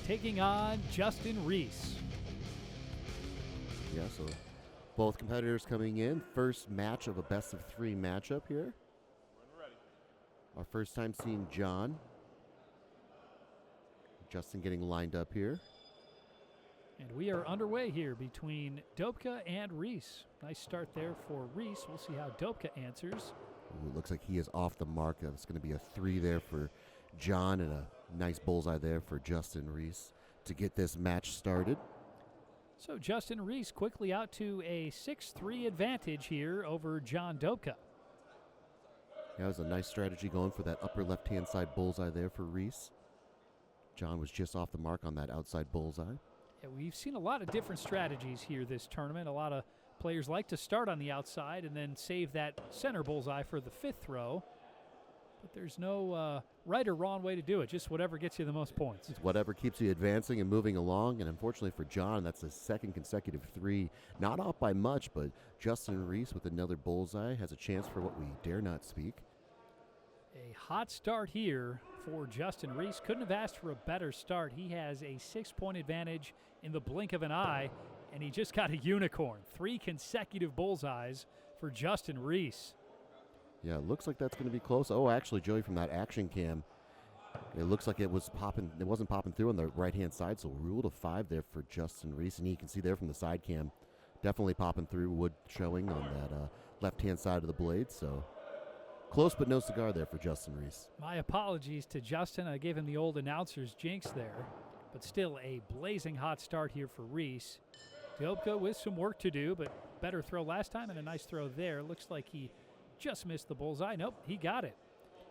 taking on Justin Reese. Yeah, so both competitors coming in. First match of a best-of-3 matchup here. Our first time seeing John. Justin getting lined up here. And we are underway here between Dobka and Reese. Nice start there for Reese. We'll see how Dobka answers. Ooh, it looks like he is off the mark. That's going to be a 3 there for John and a nice bullseye there for Justin Reese to get this match started. So Justin Reese quickly out to a 6-3 advantage here over John Dobka. That was a nice strategy going for that upper left-hand side bullseye there for Reese. John was just off the mark on that outside bullseye. Yeah, we've seen a lot of different strategies here this tournament. A lot of players like to start on the outside and then save that center bullseye for the 5th throw. But there's no right or wrong way to do it, just whatever gets you the most points. It's whatever keeps you advancing and moving along, and unfortunately for John, that's his second consecutive 3. Not off by much, but Justin Reese with another bullseye has a chance for what we dare not speak. A hot start here for Justin Reese. Couldn't have asked for a better start. He has a 6-point advantage in the blink of an eye, and he just got a unicorn. 3 consecutive bullseyes for Justin Reese. Yeah, it looks like that's going to be close. Oh, actually, Joey, from that action cam, it looks like it was popping. It wasn't popping through on the right-hand side, so rule to 5 there for Justin Reese, and you can see there from the side cam, definitely popping through, wood showing on that left-hand side of the blade, so close but no cigar there for Justin Reese. My apologies to Justin. I gave him the old announcer's jinx there, but still a blazing hot start here for Reese. Dobka with some work to do, but better throw last time and a nice throw there. Looks like he just missed the bullseye. Nope, he got it.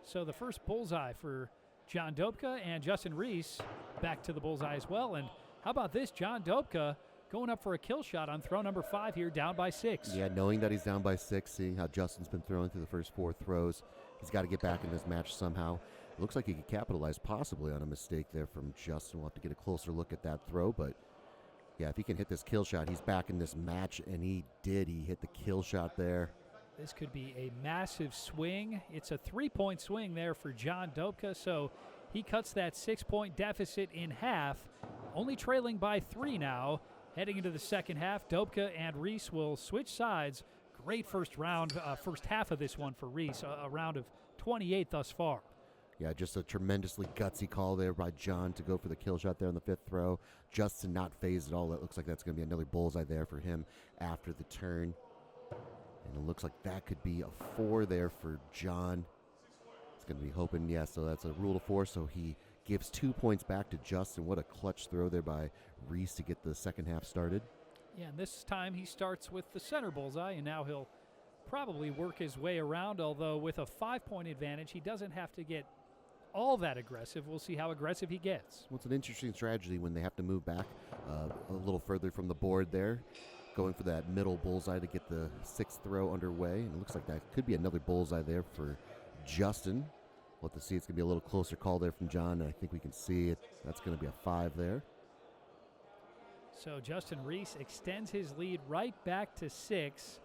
So the first bullseye for John Dobka, and Justin Reese back to the bullseye as well. And how about this? John Dobka going up for a kill shot on throw number 5 here, down by 6. Yeah, knowing that he's down by 6, seeing how Justin's been throwing through the first 4 throws, he's got to get back in this match somehow. It looks like he could capitalize possibly on a mistake there from Justin. We'll have to get a closer look at that throw, but yeah, if he can hit this kill shot, he's back in this match, and he did. He hit the kill shot there. This could be a massive swing. It's a 3-point swing there for John Dobka, so he cuts that 6-point deficit in half, only trailing by 3 now. Heading into the second half, Dobka and Reese will switch sides. Great first half of this one for Reese, a round of 28 thus far. Yeah, just a tremendously gutsy call there by John to go for the kill shot there on the 5th throw. Justin not phased at all. It looks like that's going to be another bullseye there for him after the turn. And it looks like that could be a 4 there for John. It's going to be hoping, yeah, so that's a rule of 4, so he gives 2 points back to Justin. What a clutch throw there by Reese to get the second half started. Yeah, and this time he starts with the center bullseye, and now he'll probably work his way around, although with a 5-point advantage, he doesn't have to get all that aggressive. We'll see how aggressive he gets. Well, it's an interesting strategy when they have to move back a little further from the board there, going for that middle bullseye to get the 6th throw underway. And it looks like that could be another bullseye there for Justin. We'll have to see. It's going to be a little closer call there from John. I think we can see it. That's going to be a 5 there. So Justin Reese extends his lead right back to 6.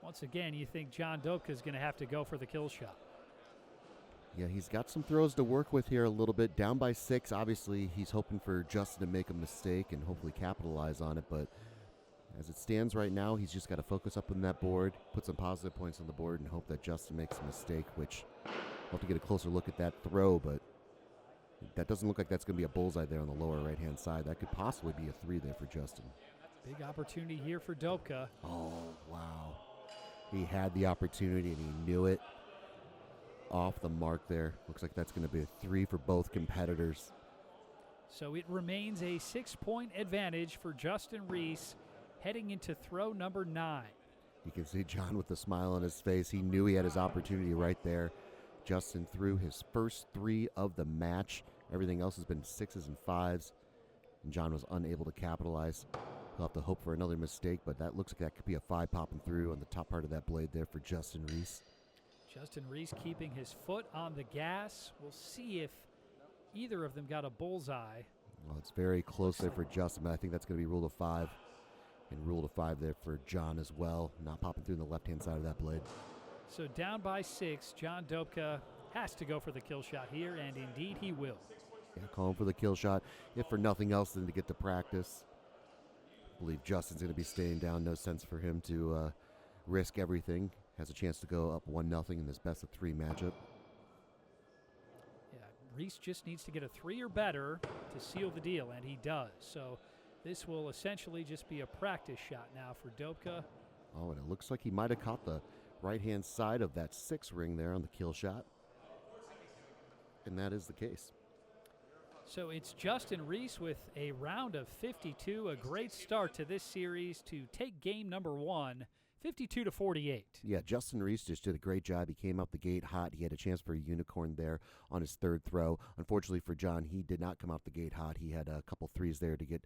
Once again, you think John Dobka is going to have to go for the kill shot. Yeah, he's got some throws to work with here a little bit. Down by 6, obviously he's hoping for Justin to make a mistake and hopefully capitalize on it. But as it stands right now, he's just got to focus up on that board, put some positive points on the board, and hope that Justin makes a mistake, which we'll have to get a closer look at that throw, but that doesn't look like that's going to be a bullseye there on the lower right-hand side. That could possibly be a 3 there for Justin. Big opportunity here for Dobka. Oh, wow. He had the opportunity, and he knew it. Off the mark there. Looks like that's going to be a 3 for both competitors. So it remains a 6-point advantage for Justin Reese heading into throw number 9. You can see John with a smile on his face. He knew he had his opportunity right there. Justin threw his first 3 of the match. Everything else has been 6s and 5s. And John was unable to capitalize. He'll have to hope for another mistake, but that looks like that could be a 5 popping through on the top part of that blade there for Justin Reese. Justin Reese keeping his foot on the gas. We'll see if either of them got a bullseye. Well, it's very close there for Justin, but I think that's going to be rule of 5. And rule of 5 there for John as well, not popping through on the left-hand side of that blade. So down by 6, John Dobka has to go for the kill shot here, and indeed he will. Yeah, calling for the kill shot, if for nothing else than to get to practice. I believe Justin's going to be staying down. No sense for him to risk everything. Has a chance to go up 1-0 in this best-of-3 matchup. Yeah, Reese just needs to get a 3 or better to seal the deal, and he does. So this will essentially just be a practice shot now for Dobka. Oh, and it looks like he might have caught the right-hand side of that 6 ring there on the kill shot. And that is the case. So it's Justin Reese with a round of 52, a great start to this series to take game number 1, 52-48. Yeah, Justin Reese just did a great job. He came out the gate hot. He had a chance for a unicorn there on his 3rd throw. Unfortunately for John, he did not come out the gate hot. He had a couple threes there to get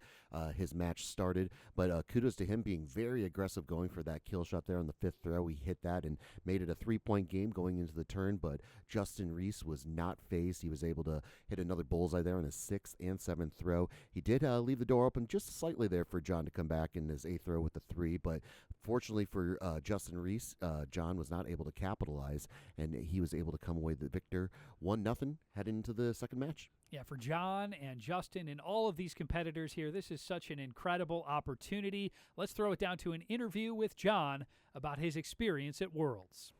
his match started. But kudos to him being very aggressive going for that kill shot there on the 5th throw. He hit that and made it a 3-point game going into the turn. But Justin Reese was not phased. He was able to hit another bullseye there on his 6th and 7th throw. He did leave the door open just slightly there for John to come back in his 8th throw with the 3. But fortunately for Justin Reese, John was not able to capitalize, and he was able to come away the victor 1-0 heading into the second match. Yeah, for John and Justin and all of these competitors here, this is such an incredible opportunity. Let's throw it down to an interview with John about his experience at Worlds.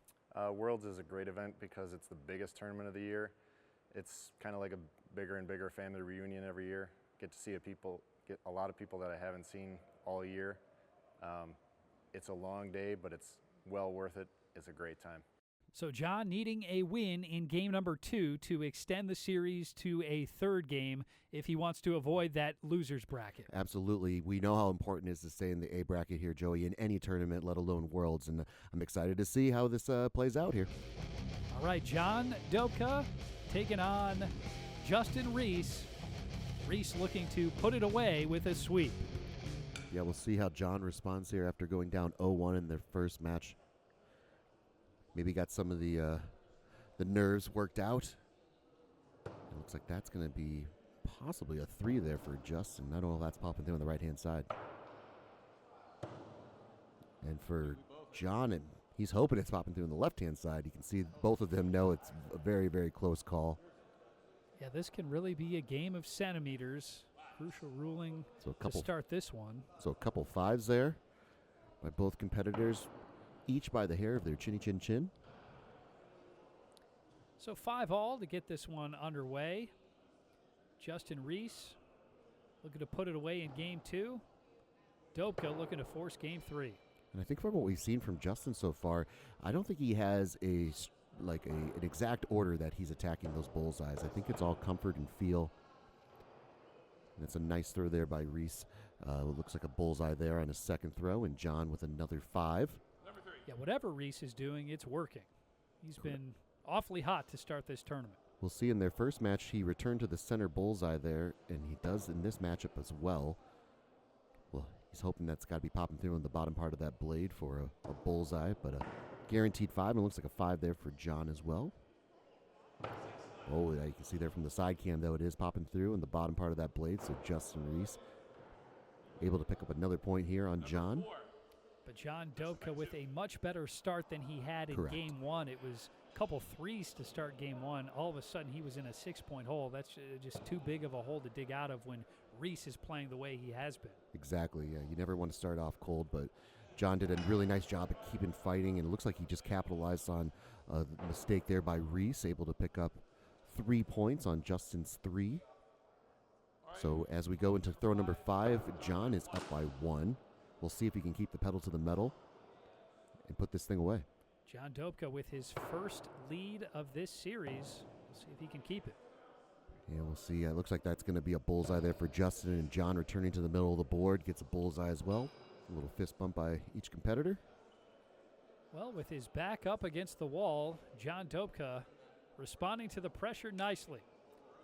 Worlds is a great event because it's the biggest tournament of the year. It's kind of like a bigger and bigger family reunion every year. Get to see get a lot of people that I haven't seen all year. It's a long day, but it's well worth it. It's a great time. So John needing a win in game number 2 to extend the series to a 3rd game if he wants to avoid that loser's bracket. Absolutely. We know how important it is to stay in the A bracket here, Joey, in any tournament, let alone Worlds, and I'm excited to see how this plays out here. All right, John Dobka taking on Justin Reese. Reese looking to put it away with a sweep. Yeah, we'll see how John responds here after going down 0-1 in their first match. Maybe got some of the nerves worked out. It looks like that's going to be possibly a 3 there for Justin. I don't know if that's popping through on the right-hand side. And for John, he's hoping it's popping through on the left-hand side. You can see both of them know it's a very, very close call. Yeah, this can really be a game of centimeters. Crucial ruling to start this one. So a couple 5s there by both competitors, each by the hair of their chinny chin chin. So 5 all to get this one underway. Justin Reese looking to put it away in game 2. Dobka looking to force game 3. And I think from what we've seen from Justin so far, I don't think he has an exact order that he's attacking those bullseyes. I think it's all comfort and feel. And it's a nice throw there by Reese. Looks like a bullseye there on his 2nd throw, and John with another 5. Yeah, whatever Reese is doing, it's working. He's been awfully hot to start this tournament. We'll see in their first match, he returned to the center bullseye there, and he does in this matchup as well. Well, he's hoping that's got to be popping through on the bottom part of that blade for a bullseye, but a guaranteed 5, and it looks like a 5 there for John as well. Oh, yeah, you can see there from the side cam, though, it is popping through in the bottom part of that blade, so Justin Reese able to pick up another point here on John. But John Dobka with a much better start than he had in Correct. game 1. It was a couple 3s to start game 1. All of a sudden, he was in a 6-point hole. That's just too big of a hole to dig out of when Reese is playing the way he has been. Exactly, yeah. You never want to start off cold, but John did a really nice job at keeping fighting, and it looks like he just capitalized on a mistake there by Reese, able to pick up 3 points on Justin's 3. So as we go into throw number 5, John is up by 1. We'll see if he can keep the pedal to the metal and put this thing away. John Dobka with his first lead of this series. We'll see if he can keep it. Yeah, we'll see. It looks like that's going to be a bullseye there for Justin, and John returning to the middle of the board gets a bullseye as well. A little fist bump by each competitor. Well, with his back up against the wall, John Dobka responding to the pressure nicely.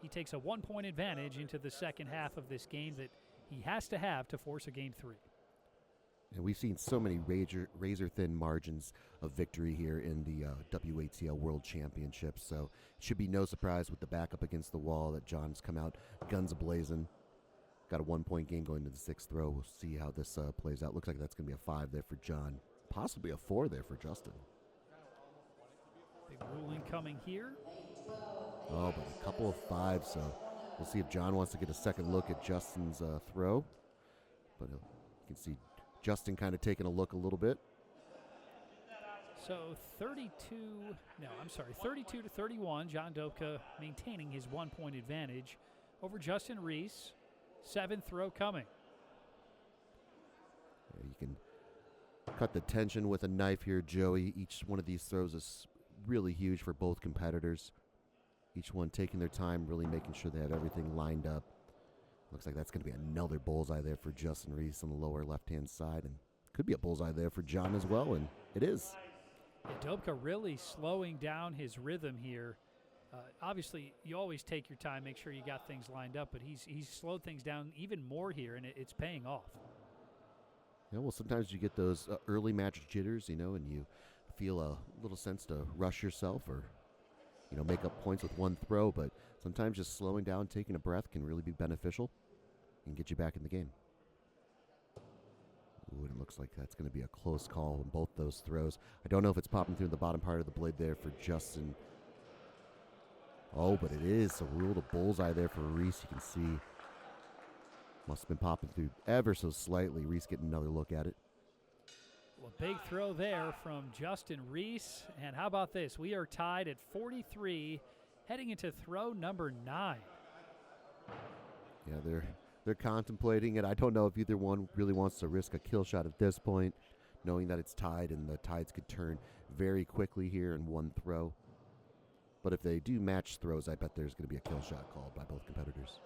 He takes a 1-point advantage into the second half of this game that he has to have to force a game 3. And we've seen so many razor-thin margins of victory here in the WATL World Championships. So it should be no surprise with the back up against the wall that John's come out guns a-blazing. Got a 1-point game going to the 6th throw. We'll see how this plays out. Looks like that's going to be a 5 there for John. Possibly a 4 there for Justin. Big ruling coming here. Oh, but a couple of 5s, so We'll see if John wants to get a second look at Justin's throw. But you can see Justin kind of taking a look a little bit. So 32 to 31. John Dobka maintaining his 1-point advantage over Justin Reese. 7th throw coming. Yeah, you can cut the tension with a knife here, Joey. Each one of these throws is really huge for both competitors. Each one taking their time, really making sure they have everything lined up. Looks like that's going to be another bullseye there for Justin Reese on the lower left-hand side. And could be a bullseye there for John as well, and it is. Yeah, Dobka really slowing down his rhythm here. Obviously, you always take your time, make sure you got things lined up, but he's slowed things down even more here, and it's paying off. Yeah, well, sometimes you get those early match jitters, and you feel a little sense to rush yourself or, make up points with one throw, but sometimes just slowing down, taking a breath can really be beneficial and get you back in the game. Ooh, and it looks like that's going to be a close call on both those throws. I don't know if it's popping through the bottom part of the blade there for Justin. Oh, but it is. So ruled a bullseye there for Reese. You can see. Must have been popping through ever so slightly. Reese getting another look at it. Well, big throw there from Justin Reese. And how about this? We are tied at 43, heading into throw number 9. Yeah, they're contemplating it. I don't know if either one really wants to risk a kill shot at this point, knowing that it's tied and the tides could turn very quickly here in one throw. But if they do match throws, I bet there's going to be a kill shot called by both competitors.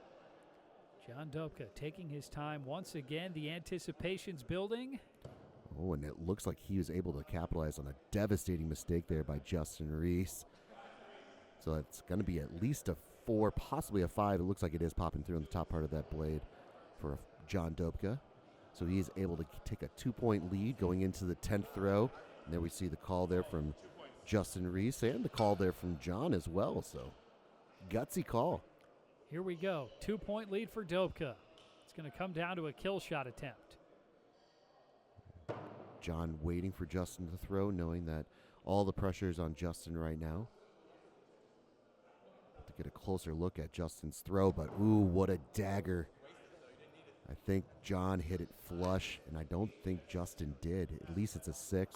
John Dobka taking his time once again. The anticipation's building. Oh, and it looks like he was able to capitalize on a devastating mistake there by Justin Reese. So it's going to be at least a 4, possibly a 5. It looks like it is popping through on the top part of that blade for John Dobka. So he is able to take a 2-point lead going into the 10th throw. And there we see the call there from Justin Reese and the call there from John as well. So gutsy call. Here we go. 2-point lead for Dobka. It's going to come down to a kill shot attempt. John waiting for Justin to throw, knowing that all the pressure is on Justin right now. To get a closer look at Justin's throw, but ooh, what a dagger. I think John hit it flush, and I don't think Justin did. At least it's a 6.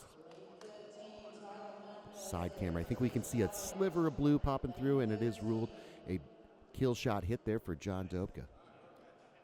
Side camera. I think we can see a sliver of blue popping through, and it is ruled a kill shot hit there for John Dobka.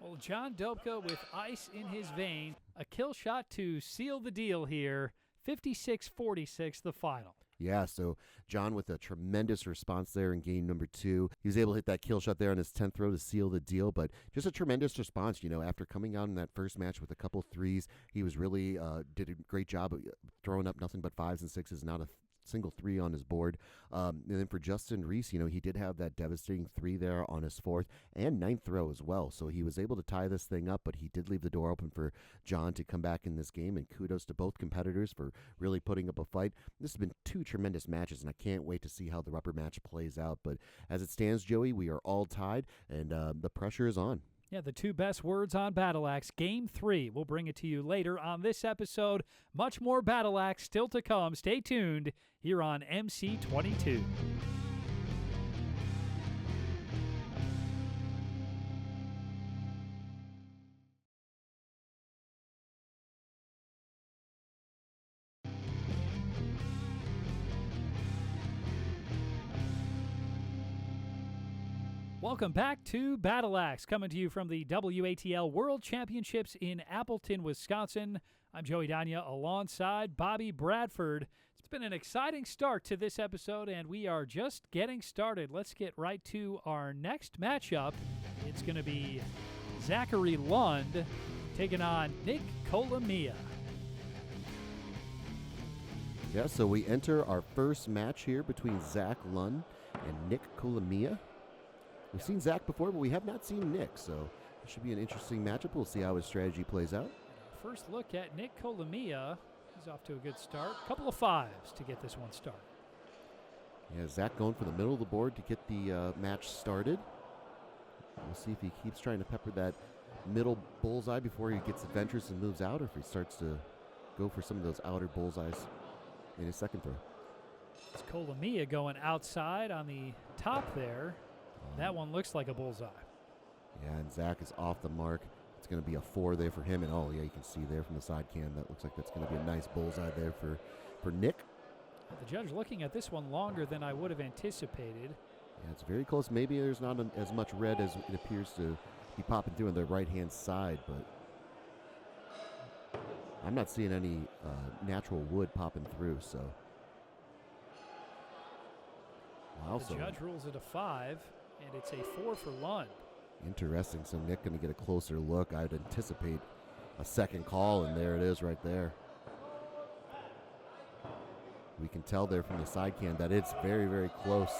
Well, John Dobka with ice in his vein. A kill shot to seal the deal here. 56-46, the final. Yeah, so John with a tremendous response there in game number 2. He was able to hit that kill shot there on his 10th throw to seal the deal, but just a tremendous response. After coming out in that first match with a couple threes, he was really did a great job of throwing up nothing but 5s and 6s, not a single 3 on his board. And then for Justin Reese, he did have that devastating 3 there on his 4th and 9th throw as well. So he was able to tie this thing up, but he did leave the door open for John to come back in this game. And kudos to both competitors for really putting up a fight. This has been 2 tremendous matches, and I can't wait to see how the rubber match plays out. But as it stands, Joey, we are all tied, and the pressure is on. Yeah, the 2 best words on Battle Axe. Game 3. We'll bring it to you later on this episode. Much more Battle Axe still to come. Stay tuned here on MC22. Welcome back to Battle Axe, coming to you from the WATL World Championships in Appleton, Wisconsin. I'm Joey Dania alongside Bobby Bradford. It's been an exciting start to this episode, and we are just getting started. Let's get right to our next matchup. It's going to be Zachary Lund taking on Nick Colomia. Yeah, so we enter our first match here between Zach Lund and Nick Colomia. We've seen Zach before, but we have not seen Nick, so it should be an interesting matchup. We'll see how his strategy plays out. First look at Nick Colomia. He's off to a good start. Couple of 5s to get this one started. Yeah, Zach going for the middle of the board to get the match started. We'll see if he keeps trying to pepper that middle bullseye before he gets adventurous and moves out, or if he starts to go for some of those outer bullseyes in his second throw. It's Colomia going outside on the top there. That one looks like a bullseye. Yeah, and Zach is off the mark. It's going to be a 4 there for him. And, oh, yeah, you can see there from the side cam, that looks like that's going to be a nice bullseye there for Nick. The judge looking at this one longer than I would have anticipated. Yeah, it's very close. Maybe there's not as much red as it appears to be popping through on the right-hand side, but I'm not seeing any natural wood popping through, so. Wow, The judge rules it a 5, and it's a 4 for Lund. interesting. So Nick going to get a closer look. I'd anticipate a second call, and there it is right there. We can tell there from the side cam that it's very, very close.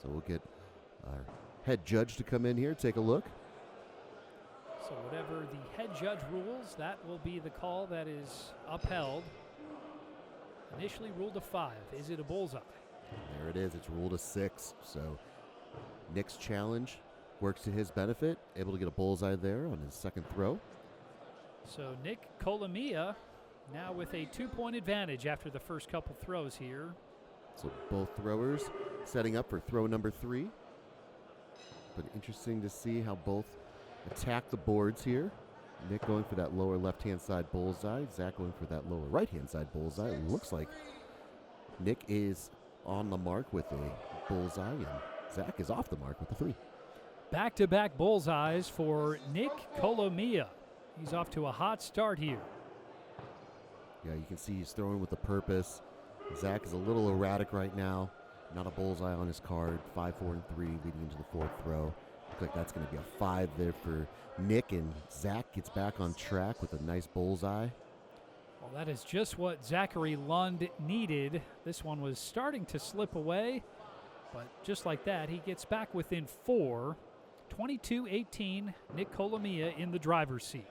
So we'll get our head judge to come in here, take a look. So whatever the head judge rules, that will be the call that is upheld. Initially ruled a 5. Is it a bullseye? And there it is. It's ruled a 6. So Nick's challenge works to his benefit. Able to get a bullseye there on his second throw. So Nick Colomia now with a 2-point advantage after the first couple throws here. So both throwers setting up for throw number 3. But interesting to see how both attack the boards here. Nick going for that lower left-hand side bullseye. Zach going for that lower right-hand side bullseye. It looks like Nick is on the mark with a bullseye, and Zach is off the mark with a 3. Back-to-back bullseyes for Nick Colomia. He's off to a hot start here. Yeah, you can see he's throwing with a purpose. Zach is a little erratic right now. Not a bullseye on his card. 5, 4, and 3 leading into the fourth throw. Looks like that's going to be a 5 there for Nick, and Zach gets back on track with a nice bullseye. Well, that is just what Zachary Lund needed. This one was starting to slip away, but just like that, he gets back within 4. 22-18, Nick Colomia in the driver's seat.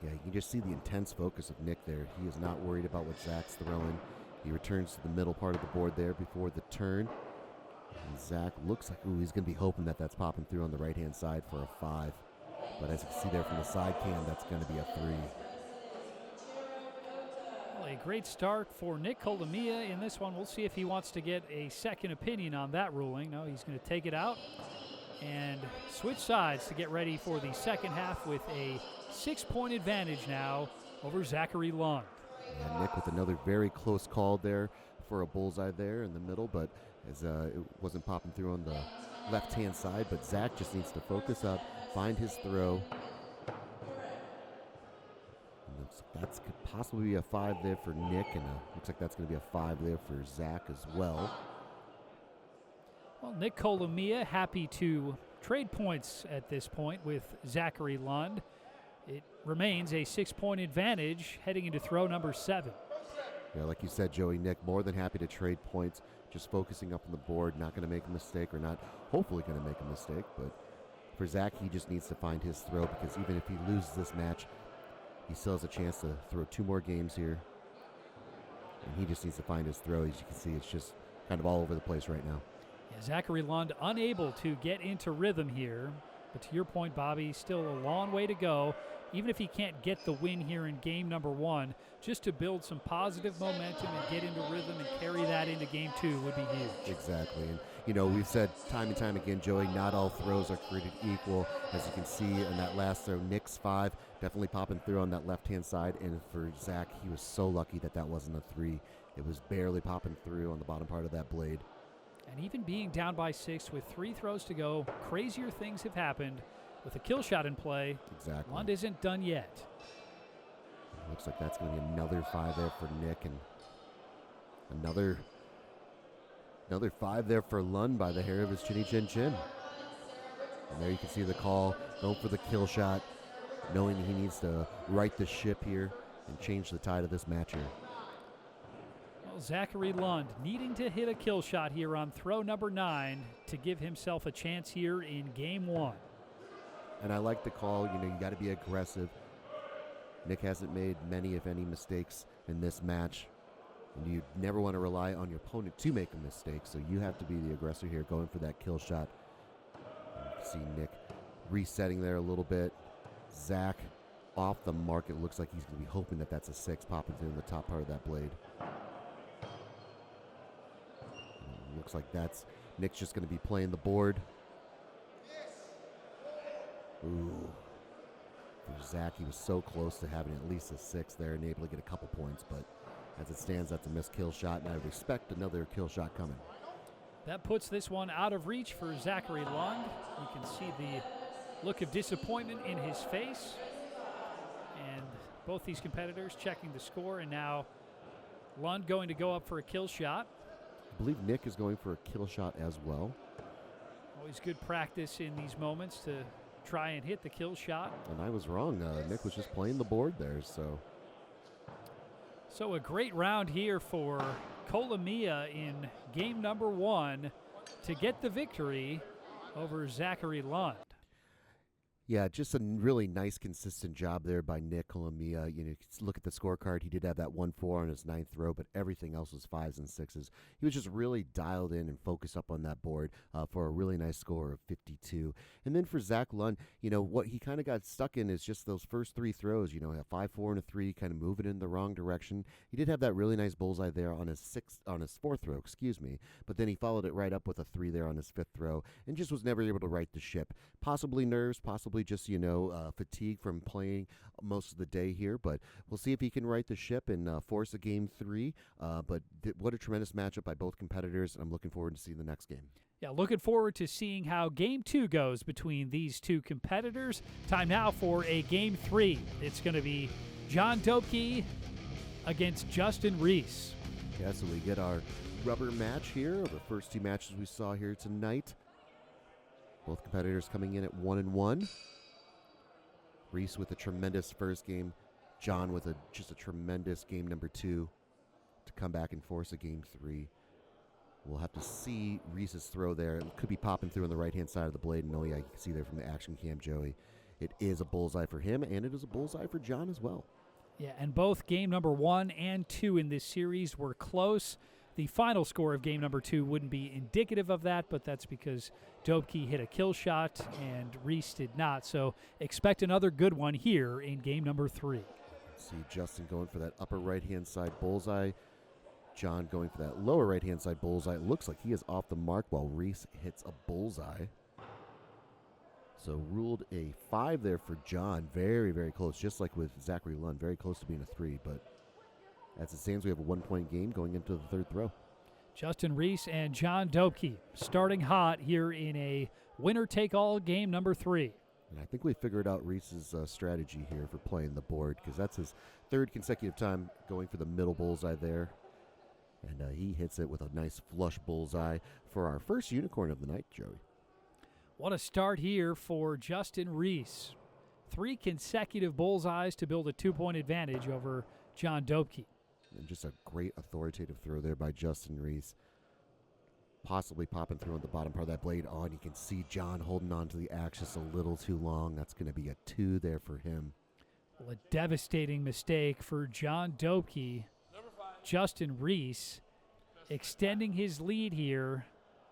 Yeah, you can just see the intense focus of Nick there. He is not worried about what Zach's throwing. He returns to the middle part of the board there before the turn. And Zach looks like, ooh, he's going to be hoping that that's popping through on the right-hand side for a 5. But as you can see there from the side cam, that's going to be a 3. Well, a great start for Nick Colomia in this one. We'll see if he wants to get a second opinion on that ruling. No, he's going to take it out and switch sides to get ready for the second half with a 6-point advantage now over Zachary Lund. And Nick with another very close call there for a bullseye there in the middle, but as it wasn't popping through on the left-hand side. But Zach just needs to focus up, find his throw. And that's could possibly be a 5 there for Nick, and looks like that's going to be a 5 there for Zach as well. Well, Nick Colomia happy to trade points at this point with Zachary Lund. It remains a 6-point advantage heading into throw number 7. Yeah, like you said, Joey, Nick more than happy to trade points, just focusing up on the board, not going to make a mistake, or not hopefully going to make a mistake. But for Zach, he just needs to find his throw, because even if he loses this match, he still has a chance to throw 2 more games here. And he just needs to find his throw. As you can see, it's just kind of all over the place right now. Yeah, Zachary Lund unable to get into rhythm here. But to your point, Bobby, still a long way to go. Even if he can't get the win here in game number 1, just to build some positive momentum and get into rhythm and carry that into game 2 would be huge. Exactly. And, you know, we've said time and time again, Joey, not all throws are created equal. As you can see in that last throw, Nick's 5 definitely popping through on that left-hand side. And for Zach, he was so lucky that that wasn't a 3. It was barely popping through on the bottom part of that blade. And even being down by 6 with 3 throws to go, crazier things have happened. With a kill shot in play, Exactly. Lund isn't done yet. Looks like that's going to be another 5 there for Nick, and another 5 there for Lund by the hair of his chinny chin chin. And there you can see the call, going for the kill shot, knowing he needs to right the ship here and change the tide of this match here. Well, Zachary Lund needing to hit a kill shot here on throw number 9 to give himself a chance here in game 1. And I like the call. You know, you got to be aggressive. Nick hasn't made many, if any, mistakes in this match. And you never want to rely on your opponent to make a mistake, so you have to be the aggressor here, going for that kill shot. And you can see Nick resetting there a little bit. Zach off the mark. It looks like he's going to be hoping that that's a 6 popping through in the top part of that blade. And looks like that's Nick's just going to be playing the board. Ooh. For Zach, he was so close to having at least a 6 there and able to get a couple points, but as it stands, that's a missed kill shot, and I would expect another kill shot coming. That puts this one out of reach for Zachary Lund. You can see the look of disappointment in his face. And both these competitors checking the score, and now Lund going to go up for a kill shot. I believe Nick is going for a kill shot as well. Always good practice in these moments to try and hit the kill shot. And I was wrong. Nick was just playing the board there, so. So a great round here for Kolomia in game number 1 to get the victory over Zachary Lund. Yeah, just a really nice, consistent job there by Nick Kolomia. You know, look at the scorecard. He did have that 1-4 on his 9th throw, but everything else was 5s and 6s. He was just really dialed in and focused up on that board for a really nice score of 52. And then for Zach Lund, you know, what he kind of got stuck in is just those first 3 throws. You know, a 5, 4, and a 3, kind of moving in the wrong direction. He did have that really nice bullseye there on his 4th throw, but then he followed it right up with a 3 there on his 5th throw, and just was never able to right the ship. Possibly nerves, possibly just, fatigue from playing most of the day here, but we'll see if he can right the ship and force a game 3. But what a tremendous matchup by both competitors, and I'm looking forward to seeing the next game. Yeah, looking forward to seeing how game 2 goes between these two competitors. Time now for a game 3. It's going to be John Dobke against Justin Reese. Yeah, so we get our rubber match here, the first 2 matches we saw here tonight. Both competitors coming in at 1-1. Reese with a tremendous first game. John with just a tremendous game number 2 to come back and force a game 3. We'll have to see Reese's throw there. It could be popping through on the right-hand side of the blade. And you can see there from the action cam, Joey. It is a bullseye for him, and it is a bullseye for John as well. Yeah, and both game number 1 and 2 in this series were close. The final score of game number 2 wouldn't be indicative of that, but that's because Dobke hit a kill shot and Reese did not. So expect another good one here in game number 3. See Justin going for that upper right-hand side bullseye. John going for that lower right-hand side bullseye. It looks like he is off the mark while Reese hits a bullseye. So ruled a 5 there for John. Very, very close, just like with Zachary Lund. Very close to being a 3, but as it stands, we have a 1-point game going into the 3rd throw. Justin Reese and John Dobke starting hot here in a winner-take-all game number 3. And I think we figured out Reese's strategy here for playing the board, because that's his 3rd consecutive time going for the middle bullseye there. And he hits it with a nice flush bullseye for our first unicorn of the night, Joey. What a start here for Justin Reese. 3 consecutive bullseyes to build a 2-point advantage over John Dobke. And just a great authoritative throw there by Justin Reese. Possibly popping through on the bottom part of that blade on. You can see John holding on to the axe just a little too long. That's going to be a 2 there for him. Well, a devastating mistake for John Dobke. Justin Reese extending his lead here,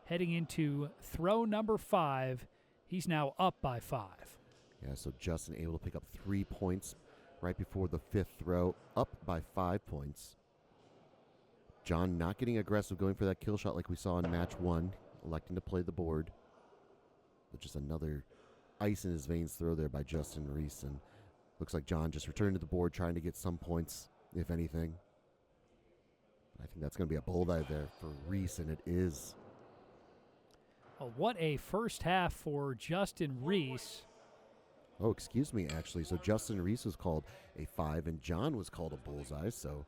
heading into throw number 5. He's now up by 5. Yeah, so Justin able to pick up 3 points right before the 5th throw, up by 5 points. John not getting aggressive, going for that kill shot like we saw in match 1, electing to play the board. But just another ice in his veins throw there by Justin Reese. And looks like John just returned to the board, trying to get some points, if anything. I think that's going to be a bullseye there for Reese, and it is. Well, what a first half for Justin Reese. Oh, excuse me, actually. So Justin Reese was called a 5, and John was called a bullseye. So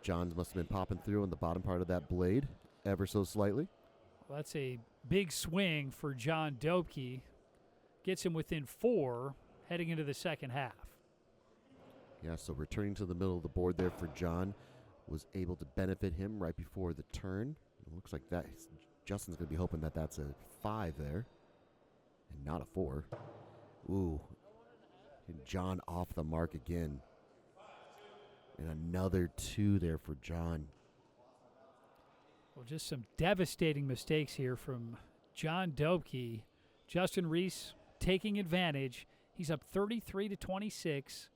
John's must have been popping through on the bottom part of that blade ever so slightly. Well, that's a big swing for John Dobke. Gets him within 4 heading into the second half. Yeah, so returning to the middle of the board there for John was able to benefit him right before the turn. It looks like that Justin's going to be hoping that that's a 5 there and not a 4. Ooh. And John off the mark again. And another 2 there for John. Well, just some devastating mistakes here from John Dobke. Justin Reese taking advantage. He's up 33-26.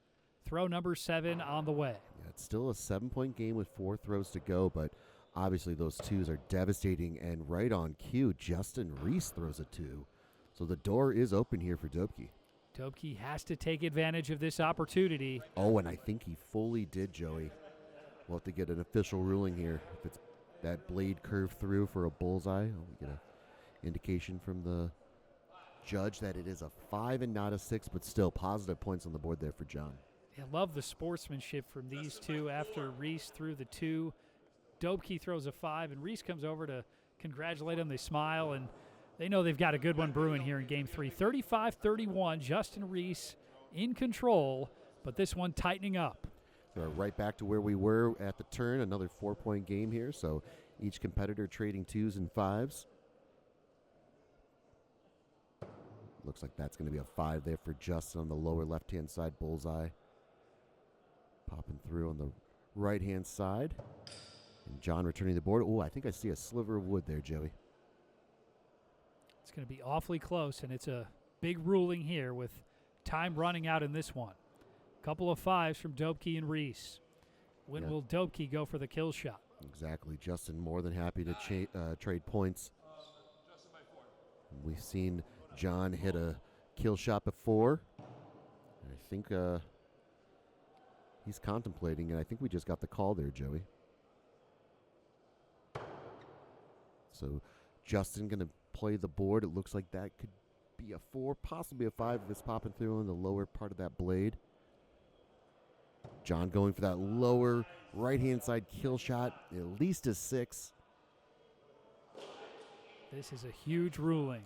Throw number 7 on the way. Yeah, it's still a 7-point game with 4 throws to go, but obviously those 2s are devastating, and right on cue, Justin Reese throws a 2. So the door is open here for Dobke. Dobke has to take advantage of this opportunity. Oh, and I think he fully did, Joey. We'll have to get an official ruling here. If it's that blade curved through for a bullseye, we get an indication from the judge that it is a 5 and not a 6, but still positive points on the board there for John. I love the sportsmanship from these two. After Reese threw the 2, Dobke throws a 5, and Reese comes over to congratulate him. They smile, and they know they've got a good one brewing here in Game 3. 35-31, Justin Reese in control, but this one tightening up. We're right back to where we were at the turn, another 4-point game here, so each competitor trading 2s and 5s. Looks like that's going to be a 5 there for Justin on the lower left-hand side, bullseye. Popping through on the right-hand side. And John returning the board. Oh, I think I see a sliver of wood there, Joey. It's going to be awfully close, and it's a big ruling here with time running out in this one. Couple of 5s from Dobke and Reese. When will Dobke go for the kill shot? Exactly. Justin more than happy to trade points. We've seen John hit a kill shot before. I think he's contemplating, and I think we just got the call there, Joey. So Justin going to play the board. It looks like that could be a 4, possibly a 5 if it's popping through on the lower part of that blade. John going for that lower right-hand side kill shot, at least a 6. This is a huge ruling.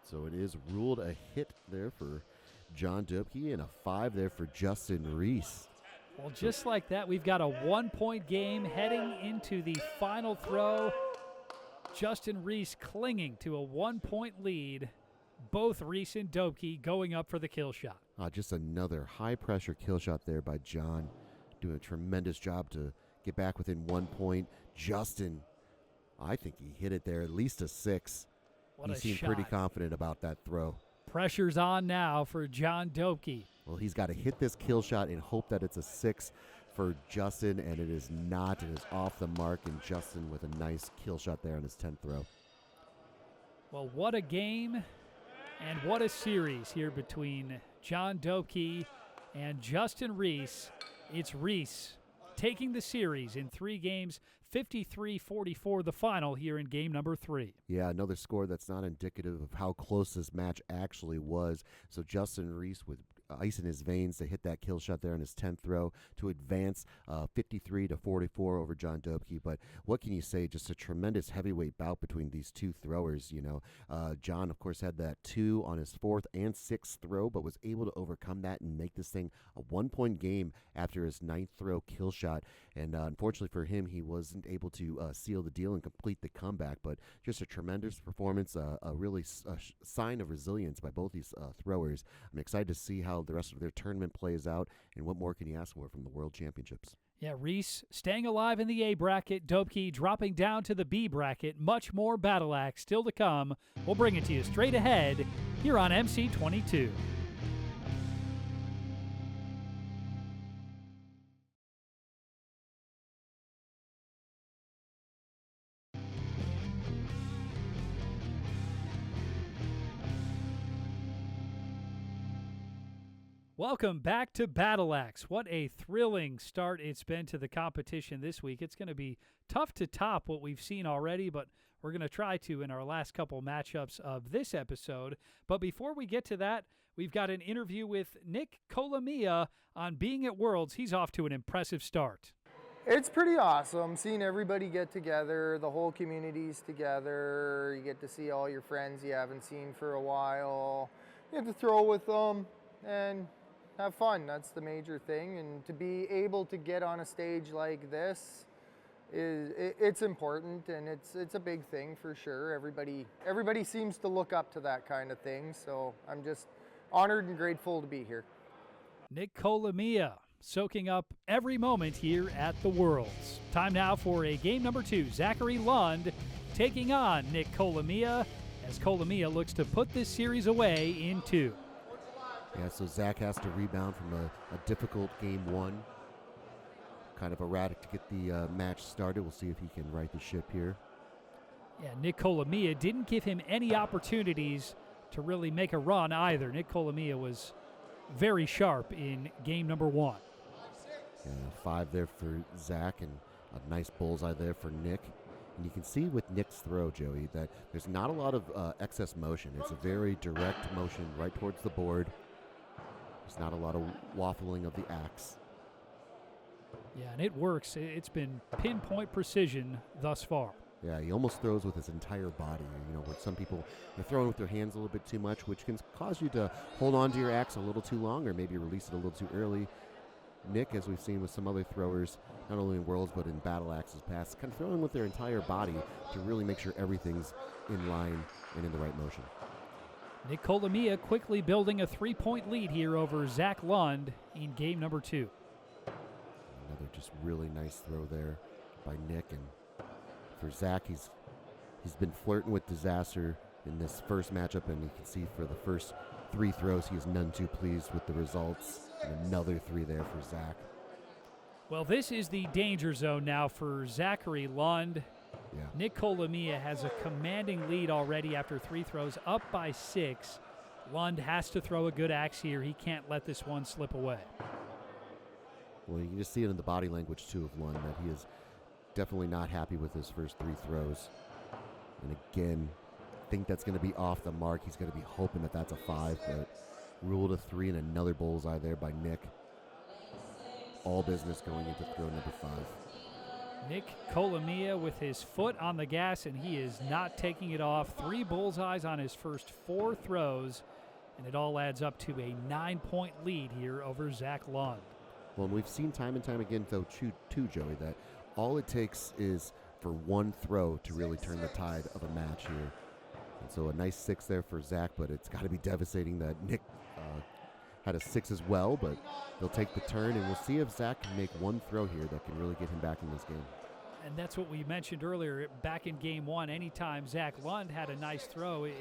So it is ruled a hit there for John Dobke and a 5 there for Justin Reese. Well, just like that, we've got a 1-point game heading into the final throw. Justin Reese clinging to a 1-point lead. Both Reese and Dobke going up for the kill shot. Just another high-pressure kill shot there by John. Doing a tremendous job to get back within 1 point. Justin, I think he hit it there, at least a 6. What he a seemed shot. pretty confident about that throw. Pressure's on now for John Dobke. Well, he's got to hit this kill shot and hope that it's a 6 for Justin, and it is not. It is off the mark, and Justin with a nice kill shot there on his 10th throw. Well, what a game and what a series here between John Dobke and Justin Reese. It's Reese taking the series in 3 games, 53-44 the final here in game number 3. Yeah, another score that's not indicative of how close this match actually was. So Justin Reese with ice in his veins to hit that kill shot there on his 10th throw to advance 53-44 over John Dobke. But what can you say? Just a tremendous heavyweight bout between these two throwers. You know, John, of course, had that 2 on his 4th and 6th throw, but was able to overcome that and make this thing a 1-point game after his 9th throw kill shot. And unfortunately for him, he wasn't able to seal the deal and complete the comeback. But just a tremendous performance, a really sign of resilience by both these throwers. I'm excited to see how the rest of their tournament plays out, and what more can you ask for from the World Championships? Yeah, Reese staying alive in the A bracket, Dobke dropping down to the B bracket. Much more Battle Axe still to come. We'll bring it to you straight ahead here on MC22. Welcome back to Battle Axe. What a thrilling start it's been to the competition this week. It's going to be tough to top what we've seen already, but we're going to try to in our last couple matchups of this episode. But before we get to that, we've got an interview with Nick Colomia on being at Worlds. He's off to an impressive start. It's pretty awesome seeing everybody get together, the whole community's together. You get to see all your friends you haven't seen for a while. You get to throw with them and have fun. That's the major thing. And to be able to get on a stage like this it's important, and it's a big thing for sure. Everybody seems to look up to that kind of thing. So I'm just honored and grateful to be here. Nick Colomia soaking up every moment here at the Worlds. Time now for a game number 2. Zachary Lund taking on Nick Colomia as Colomia looks to put this series away in 2. Yeah, so Zach has to rebound from a difficult game 1. Kind of erratic to get the match started. We'll see if he can right the ship here. Yeah, Nick Colomia didn't give him any opportunities to really make a run either. Nick Colomia was very sharp in game number 1. Yeah, 5 there for Zach, and a nice bullseye there for Nick. And you can see with Nick's throw, Joey, that there's not a lot of excess motion. It's a very direct motion right towards the board. There's not a lot of waffling of the axe. Yeah, and it works. It's been pinpoint precision thus far. Yeah, he almost throws with his entire body. You know, where some people are throwing with their hands a little bit too much, which can cause you to hold on to your axe a little too long or maybe release it a little too early. Nick, as we've seen with some other throwers, not only in Worlds but in Battle Axes past, kind of throwing with their entire body to really make sure everything's in line and in the right motion. Nick Colomia quickly building a 3-point lead here over Zach Lund in game number 2. Another just really nice throw there by Nick. And for Zach, he's been flirting with disaster in this first matchup, and you can see for the first 3 throws, he is none too pleased with the results. And another 3 there for Zach. Well, this is the danger zone now for Zachary Lund. Yeah. Nick Colomia has a commanding lead already after 3 throws, up by 6. Lund has to throw a good axe here. He can't let this one slip away. Well, you can just see it in the body language, too, of Lund, that he is definitely not happy with his first 3 throws. And again, I think that's going to be off the mark. He's going to be hoping that that's a 5, but ruled a 3 and another bullseye there by Nick. All business going into throw number 5. Nick Colomia with his foot on the gas, and he is not taking it off. 3 bullseyes on his first 4 throws, and it all adds up to a 9-point lead here over Zach Lund. Well, and we've seen time and time again, though, too, Joey, that all it takes is for one throw to really turn the tide of a match here. And so a nice 6 there for Zach, but it's got to be devastating that Nick had a 6 as well, but they'll take the turn, and we'll see if Zach can make one throw here that can really get him back in this game. And that's what we mentioned earlier. Back in game 1, anytime Zach Lund had a nice throw, it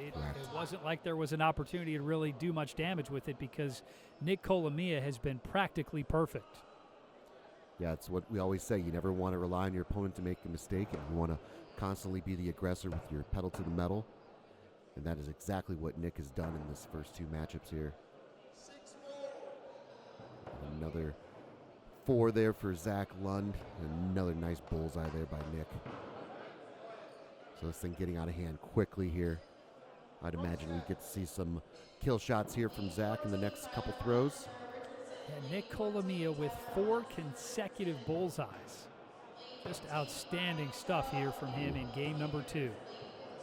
wasn't like there was an opportunity to really do much damage with it because Nick Colomia has been practically perfect. Yeah, it's what we always say. You never want to rely on your opponent to make a mistake, and you want to constantly be the aggressor with your pedal to the metal. And that is exactly what Nick has done in this first 2 matchups here. Another 4 there for Zach Lund. Another nice bullseye there by Nick. So this thing getting out of hand quickly here. I'd imagine we get to see some kill shots here from Zach in the next couple throws. And Nick Colomia with 4 consecutive bullseyes. Just outstanding stuff here from him in game number 2.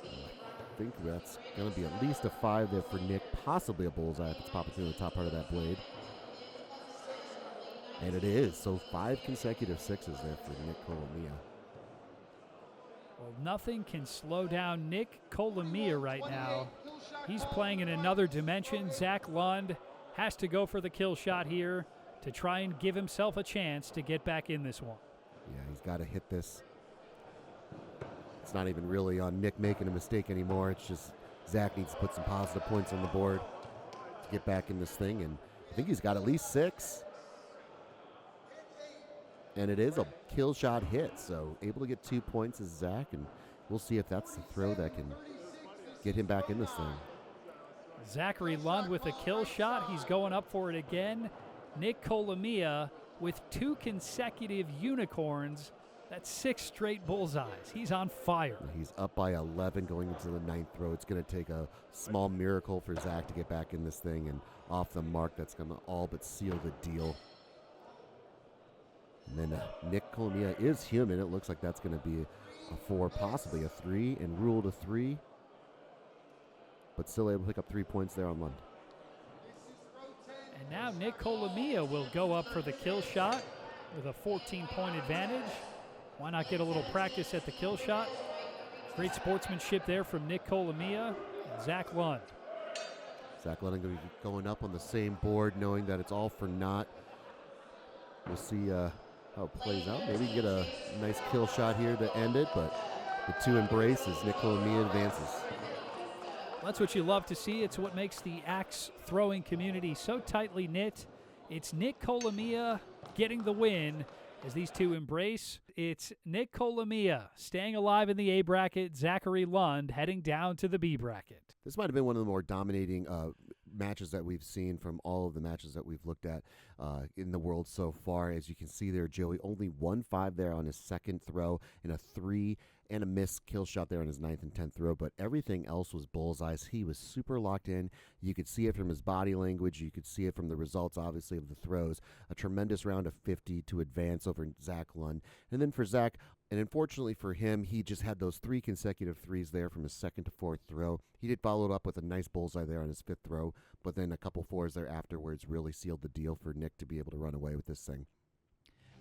I think that's going to be at least a 5 there for Nick, possibly a bullseye if it's popping through the top part of that blade. And it is, so 5 consecutive 6s there for Nick Colomia. Well, nothing can slow down Nick Colomia right now. He's playing in another dimension. Zach Lund has to go for the kill shot here to try and give himself a chance to get back in this one. Yeah, he's got to hit this. It's not even really on Nick making a mistake anymore. It's just Zach needs to put some positive points on the board to get back in this thing. And I think he's got at least 6. And it is a kill shot hit, so able to get 2 points is Zach, and we'll see if that's the throw that can get him back in this thing. Zachary Lund with a kill shot. He's going up for it again. Nick Colomia with 2 consecutive unicorns. That's 6 straight bullseyes. He's on fire. He's up by 11 going into the 9th throw. It's going to take a small miracle for Zach to get back in this thing, and off the mark, that's going to all but seal the deal. And then Nick Colomia is human. It looks like that's going to be a 4, possibly a 3, and ruled a 3. But still able to pick up 3 points there on Lund. And now Nick Colomia will go up for the kill shot with a 14-point advantage. Why not get a little practice at the kill shot? Great sportsmanship there from Nick Colomia and Zach Lund. Zach Lund going to be going up on the same board, knowing that it's all for naught. We'll see how it plays out. Maybe get a nice kill shot here to end it, but the 2 embrace as Nick Colomia advances. That's what you love to see. It's what makes the axe throwing community so tightly knit. It's Nick Colomia getting the win, As these two embrace, it's Nick Colomia staying alive in the A bracket, Zachary Lund heading down to the B bracket. This might have been one of the more dominating matches that we've seen from all of the matches that we've looked at in the world so far. As you can see there, Joey only 1-5 there on his second throw and a 3 and a missed kill shot there on his 9th and 10th throw, but everything else was bullseyes. He was super locked in. You could see it from his body language. You could see it from the results, obviously, of the throws. A tremendous round of 50 to advance over Zach Lund. And then for Zach, and unfortunately for him, he just had those 3 consecutive threes there from his 2nd to 4th throw. He did follow it up with a nice bullseye there on his 5th throw, but then a couple 4s there afterwards really sealed the deal for Nick to be able to run away with this thing.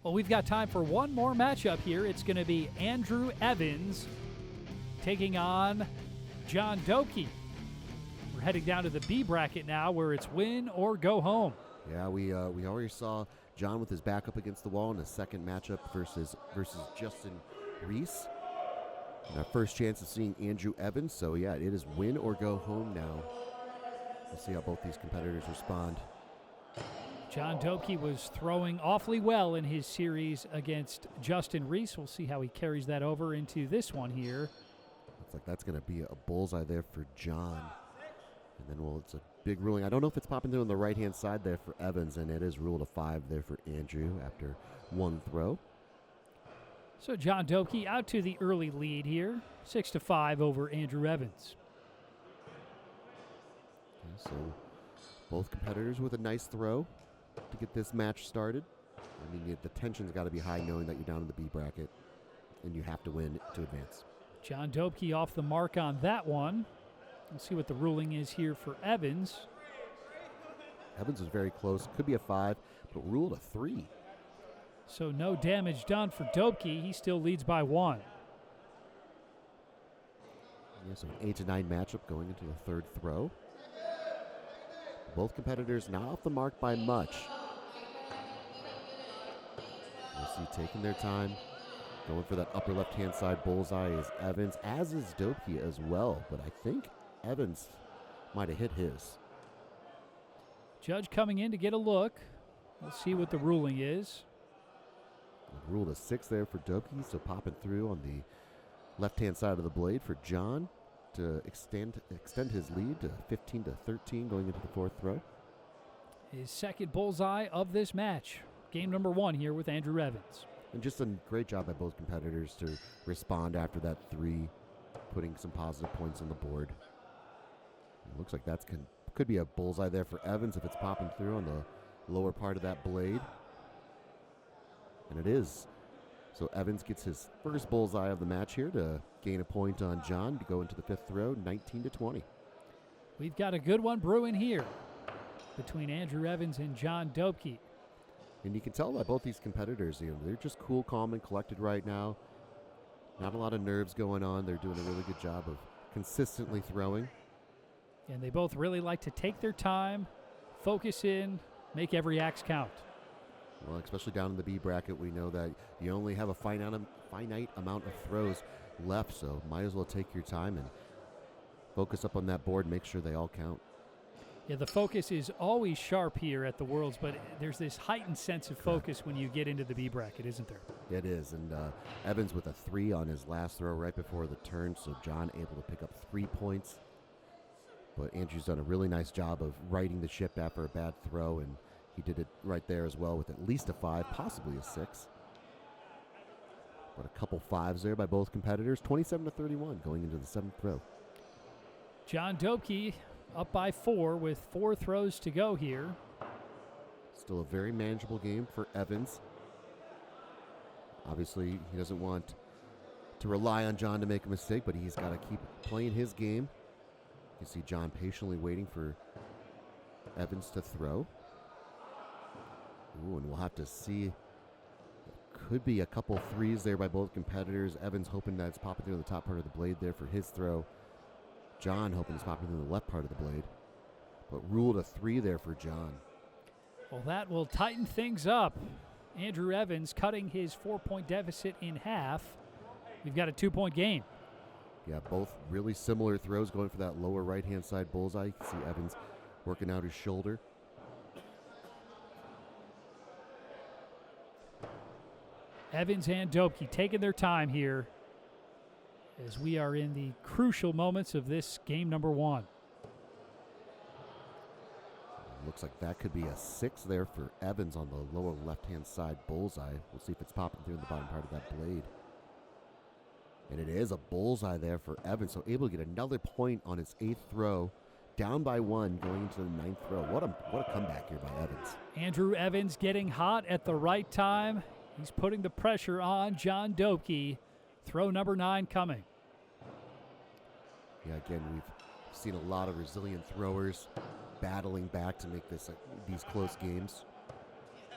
Well, we've got time for one more matchup here. It's going to be Andrew Evans taking on John Doebke. We're heading down to the B bracket now, where it's win or go home. Yeah, we already saw John with his back up against the wall in his second matchup versus Justin Reese. And our first chance of seeing Andrew Evans. So, yeah, it is win or go home now. We'll see how both these competitors respond. John Doebke was throwing awfully well in his series against Justin Reese. We'll see how he carries that over into this one here. Looks like that's going to be a bullseye there for John. And then, well, it's a big ruling. I don't know if it's popping through on the right-hand side there for Evans, and it is ruled a 5 there for Andrew after one throw. So John Doebke out to the early lead here, 6-5 over Andrew Evans. Okay, so both competitors with a nice throw to get this match started. I mean, the tension's got to be high knowing that you're down in the B bracket and you have to win to advance. John Doebke off the mark on that one. Let's see what the ruling is here for Evans. Evans was very close. Could be a 5, but ruled a 3. So no damage done for Doebke. He still leads by 1. Yeah, so an 8-9 matchup going into the third throw. Both competitors not off the mark by much. We'll see taking their time. Going for that upper left-hand side bullseye is Evans, as is Doebke as well. But I think Evans might have hit his. Judge coming in to get a look. We'll see what the ruling is. Ruled a 6 there for Doebke, so popping through on the left-hand side of the blade for John to extend his lead to 15-13 going into the fourth throw. His second bullseye of this match. Game number 1 here with Andrew Evans. And just a great job by both competitors to respond after that 3, putting some positive points on the board. It looks like that's could be a bullseye there for Evans if it's popping through on the lower part of that blade. And it is. So Evans gets his first bullseye of the match here to gain a point on John to go into the 5th throw, 19-20. We've got a good one brewing here between Andrew Evans and John Doebke. And you can tell by both these competitors, they're just cool, calm, and collected right now. Not a lot of nerves going on. They're doing a really good job of consistently throwing. And they both really like to take their time, focus in, make every axe count. Well, especially down in the B bracket, we know that you only have a finite amount of throws left, so might as well take your time and focus up on that board, make sure they all count. Yeah, the focus is always sharp here at the Worlds, but there's this heightened sense of focus when you get into the B bracket, isn't there? It is, and Evans with a 3 on his last throw right before the turn, so John able to pick up 3 points. But Andrew's done a really nice job of righting the ship after a bad throw, and he did it right there as well with at least a 5, possibly a 6. But a couple 5s there by both competitors, 27-31 going into the 7th throw. John Doebke up by 4 with 4 throws to go here. Still a very manageable game for Evans. Obviously, he doesn't want to rely on John to make a mistake, but he's got to keep playing his game. You can see John patiently waiting for Evans to throw. Ooh, and we'll have to see. Could be a couple 3s there by both competitors. Evans hoping that it's popping through the top part of the blade there for his throw. John hoping it's popping through the left part of the blade. But ruled a 3 there for John. Well, that will tighten things up. Andrew Evans cutting his 4-point deficit in half. We've got a 2-point game. Yeah, both really similar throws going for that lower right-hand side bullseye. You can see Evans working out his shoulder. Evans and Dobke taking their time here as we are in the crucial moments of this game number 1. Looks like that could be a 6 there for Evans on the lower left-hand side bullseye. We'll see if it's popping through in the bottom part of that blade. And it is a bullseye there for Evans, so able to get another point on his 8th throw. Down by 1 going into the 9th throw. What a comeback here by Evans. Andrew Evans getting hot at the right time. He's putting the pressure on John Dobke. Throw number 9 coming. Yeah, again, we've seen a lot of resilient throwers battling back to make these close games.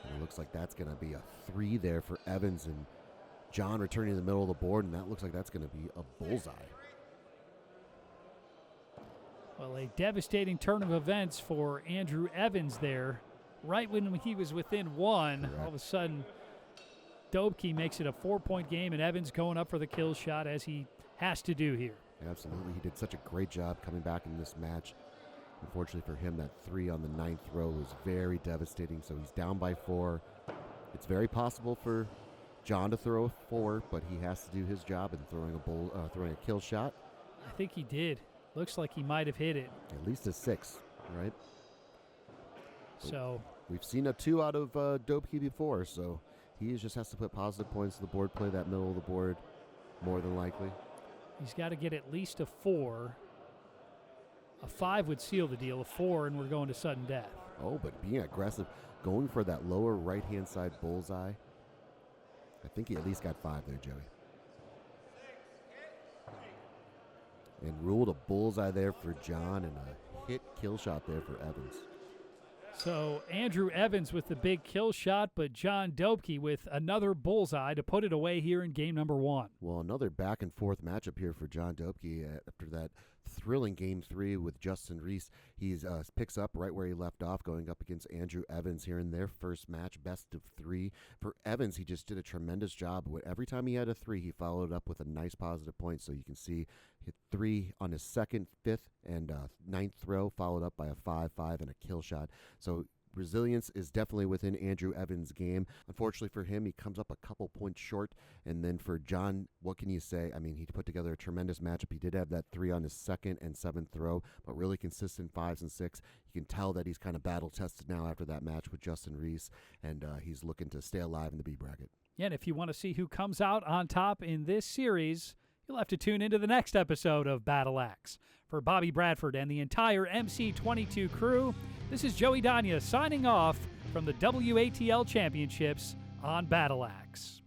And it looks like that's going to be a 3 there for Evans, and John returning to the middle of the board, and that looks like that's going to be a bullseye. Well, a devastating turn of events for Andrew Evans there. Right when he was within 1, Correct. all of a sudden, Dobke makes it a 4-point game, and Evans going up for the kill shot as he has to do here. Absolutely. He did such a great job coming back in this match. Unfortunately for him, that 3 on the 9th throw was very devastating, so he's down by 4. It's very possible for John to throw a 4, but he has to do his job in throwing a kill shot. I think he did. Looks like he might have hit it. At least a 6, right? So We've seen a 2 out of Dobke before, so he just has to put positive points to the board, play that middle of the board more than likely. he's got to get at least a 4. A 5 would seal the deal. A 4, and we're going to sudden death. Oh, but being aggressive, going for that lower right-hand side bullseye. I think he at least got 5 there, Joey. And ruled a bullseye there for John and a hit kill shot there for Evans. So Andrew Evans with the big kill shot, but John Dobke with another bullseye to put it away here in game number 1. Well, another back and forth matchup here for John Dobke after that thrilling game 3 with Justin Reese. He picks up right where he left off, going up against Andrew Evans here in their first match, best of 3. For Evans, he just did a tremendous job. Every time he had a 3, he followed up with a nice positive point. So you can see hit 3 on his 2nd, 5th, and 9th throw, followed up by a 5-5 and a kill shot. So resilience is definitely within Andrew Evans' game. Unfortunately for him, he comes up a couple points short. And then for John, what can you say? I mean, he put together a tremendous matchup. He did have that 3 on his 2nd and 7th throw, but really consistent 5s and 6. You can tell that he's kind of battle-tested now after that match with Justin Reese, and he's looking to stay alive in the B bracket. Yeah, and if you want to see who comes out on top in this series, you'll have to tune into the next episode of Battle Axe. For Bobby Bradford and the entire MC22 crew, this is Joey Dania signing off from the WATL Championships on Battle Axe.